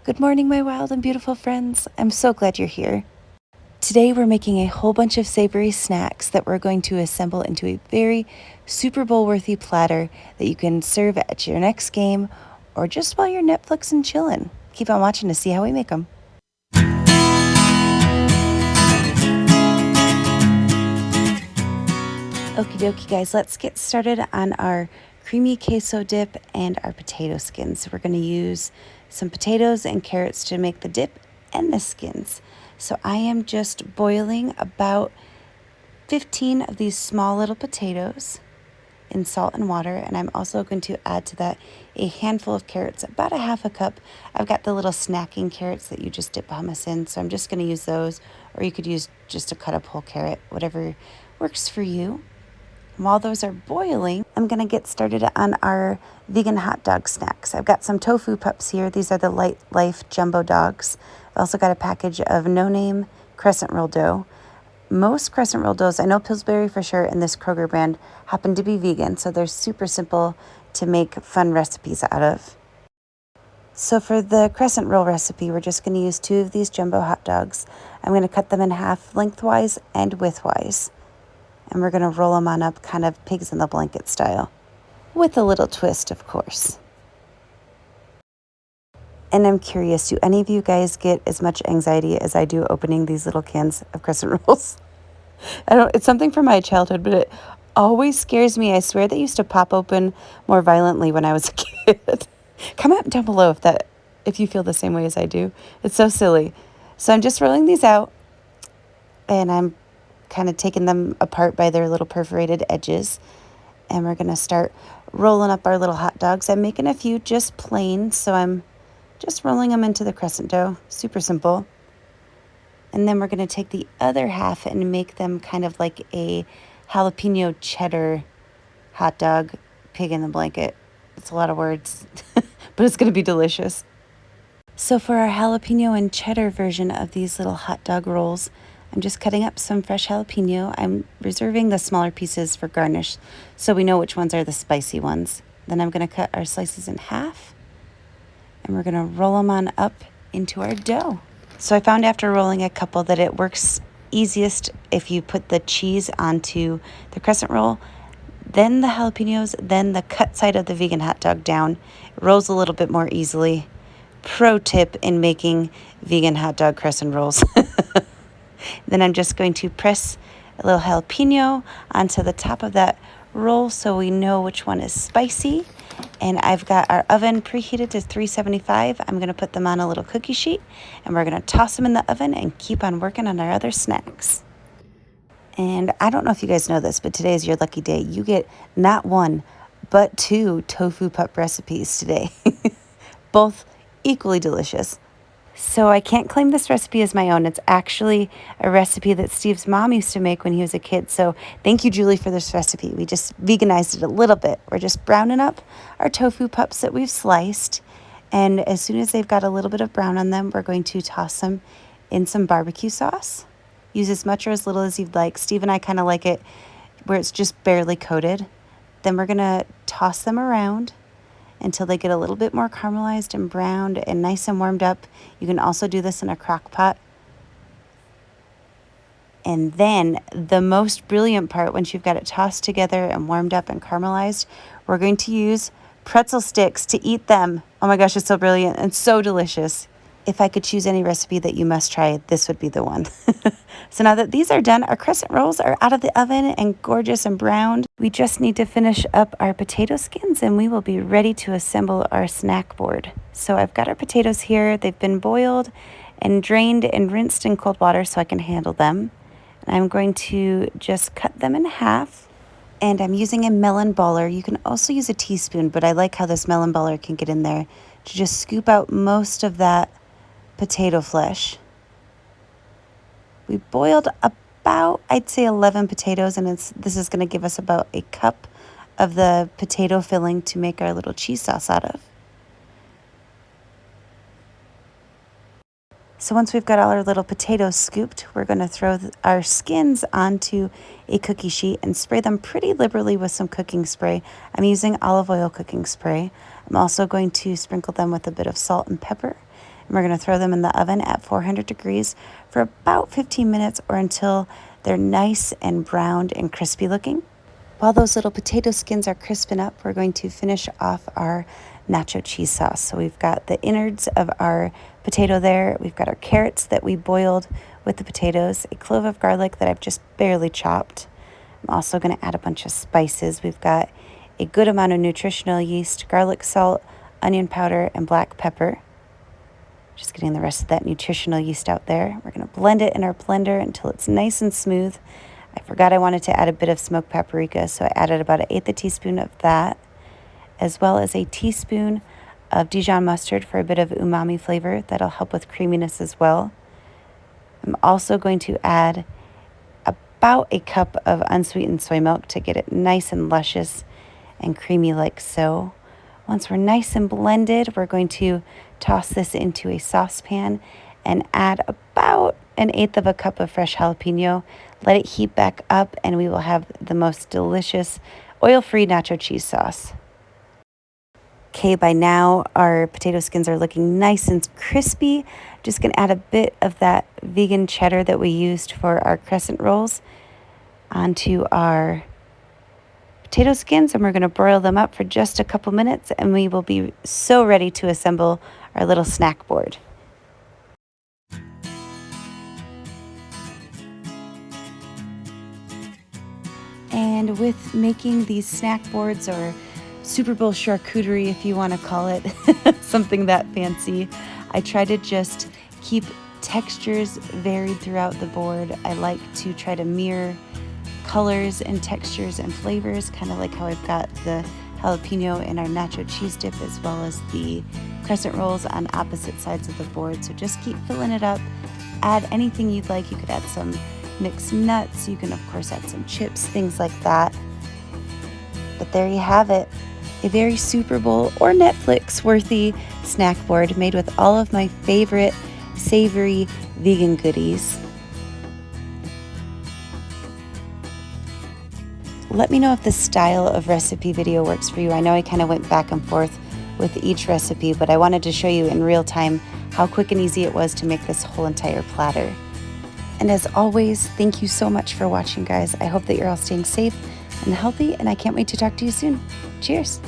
Good morning, my wild and beautiful friends. I'm so glad you're here. Today, we're making a whole bunch of savory snacks that we're going to assemble into a very Super Bowl worthy platter that you can serve at your next game or just while you're Netflix and chilling. Keep on watching to see how we make them. Okie dokie, guys, let's get started on our creamy queso dip and our potato skins. We're going to use some potatoes and carrots to make the dip and the skins. So I am just boiling about 15 of these small little potatoes in salt and water, and I'm also going to add to that a handful of carrots, about a half a cup. I've got the little snacking carrots that you just dip hummus in, so I'm just going to use those, or you could use just a cut up whole carrot, whatever works for you. While those are boiling, I'm going to get started on our vegan hot dog snacks. I've got some tofu pups here. These are the Light Life jumbo dogs. I've also got a package of no-name crescent roll dough. Most crescent roll doughs, I know Pillsbury for sure and this Kroger brand, happen to be vegan, so they're super simple to make fun recipes out of. So for the crescent roll recipe, we're just going to use 2 of these jumbo hot dogs. I'm going to cut them in half lengthwise and widthwise. And we're going to roll them on up kind of pigs in the blanket style, with a little twist, of course. And I'm curious, do any of you guys get as much anxiety as I do opening these little cans of crescent rolls? It's something from my childhood, but it always scares me. I swear they used to pop open more violently when I was a kid. Comment down below if you feel the same way as I do. It's so silly. So I'm just rolling these out, and I'm kind of taking them apart by their little perforated edges. And we're going to start rolling up our little hot dogs. I'm making a few just plain, so I'm just rolling them into the crescent dough. Super simple. And then we're going to take the other half and make them kind of like a jalapeno cheddar hot dog, pig in the blanket. It's a lot of words, but it's going to be delicious. So for our jalapeno and cheddar version of these little hot dog rolls, I'm just cutting up some fresh jalapeno. I'm reserving the smaller pieces for garnish so we know which ones are the spicy ones. Then I'm going to cut our slices in half, and we're going to roll them on up into our dough. So I found after rolling a couple that it works easiest if you put the cheese onto the crescent roll, then the jalapenos, then the cut side of the vegan hot dog down. It rolls a little bit more easily. Pro tip in making vegan hot dog crescent rolls. Then I'm just going to press a little jalapeno onto the top of that roll so we know which one is spicy. And I've got our oven preheated to 375. I'm going to put them on a little cookie sheet, and we're going to toss them in the oven and keep on working on our other snacks. And I don't know if you guys know this, but today is your lucky day. You get not 1, but 2 tofu pup recipes today. Both equally delicious. So I can't claim this recipe as my own. It's actually a recipe that Steve's mom used to make when he was a kid. So thank you, Julie, for this recipe. We just veganized it a little bit. We're just browning up our tofu pups that we've sliced. And as soon as they've got a little bit of brown on them, we're going to toss them in some barbecue sauce. Use as much or as little as you'd like. Steve and I kind of like it where it's just barely coated. Then we're going to toss them around until they get a little bit more caramelized and browned and nice and warmed up. You can also do this in a crock pot. And then the most brilliant part, once you've got it tossed together and warmed up and caramelized, we're going to use pretzel sticks to eat them. Oh my gosh, it's so brilliant and so delicious. If I could choose any recipe that you must try, this would be the one. So now that these are done, our crescent rolls are out of the oven and gorgeous and browned. We just need to finish up our potato skins, and we will be ready to assemble our snack board. So I've got our potatoes here. They've been boiled and drained and rinsed in cold water so I can handle them. And I'm going to just cut them in half. And I'm using a melon baller. You can also use a teaspoon, but I like how this melon baller can get in there to just scoop out most of that potato flesh. We boiled about, I'd say 11 potatoes, and this is going to give us about a cup of the potato filling to make our little cheese sauce out of. So once we've got all our little potatoes scooped, we're going to throw our skins onto a cookie sheet and spray them pretty liberally with some cooking spray. I'm using olive oil cooking spray. I'm also going to sprinkle them with a bit of salt and pepper. And we're going to throw them in the oven at 400 degrees for about 15 minutes or until they're nice and browned and crispy looking. While those little potato skins are crisping up, we're going to finish off our nacho cheese sauce. So we've got the innards of our potato there. We've got our carrots that we boiled with the potatoes, a clove of garlic that I've just barely chopped. I'm also going to add a bunch of spices. We've got a good amount of nutritional yeast, garlic salt, onion powder, and black pepper. Just getting the rest of that nutritional yeast out there. We're going to blend it in our blender until it's nice and smooth. I forgot I wanted to add a bit of smoked paprika, so I added about 1/8 teaspoon of that, as well as a teaspoon of Dijon mustard for a bit of umami flavor. That'll help with creaminess as well. I'm also going to add about a cup of unsweetened soy milk to get it nice and luscious and creamy like so. Once we're nice and blended, we're going to toss this into a saucepan and add about 1/8 cup of fresh jalapeno. Let it heat back up and we will have the most delicious oil-free nacho cheese sauce. Okay, by now our potato skins are looking nice and crispy. Just gonna add a bit of that vegan cheddar that we used for our crescent rolls onto our potato skins, and we're gonna broil them up for just a couple minutes, and we will be so ready to assemble our little snack board. And with making these snack boards, or Super Bowl charcuterie if you want to call it, something that fancy, I try to just keep textures varied throughout the board. I like to try to mirror colors and textures and flavors, kind of like how I've got the jalapeno in our nacho cheese dip, as well as the crescent rolls on opposite sides of the board. So just keep filling it up. Add anything you'd like. You could add some mixed nuts. You can, of course, add some chips, things like that. But there you have it. A very Super Bowl or Netflix worthy snack board made with all of my favorite savory vegan goodies. Let me know if this style of recipe video works for you. I know I kind of went back and forth with each recipe, but I wanted to show you in real time how quick and easy it was to make this whole entire platter. And as always, thank you so much for watching, guys. I hope that you're all staying safe and healthy, and I can't wait to talk to you soon. Cheers.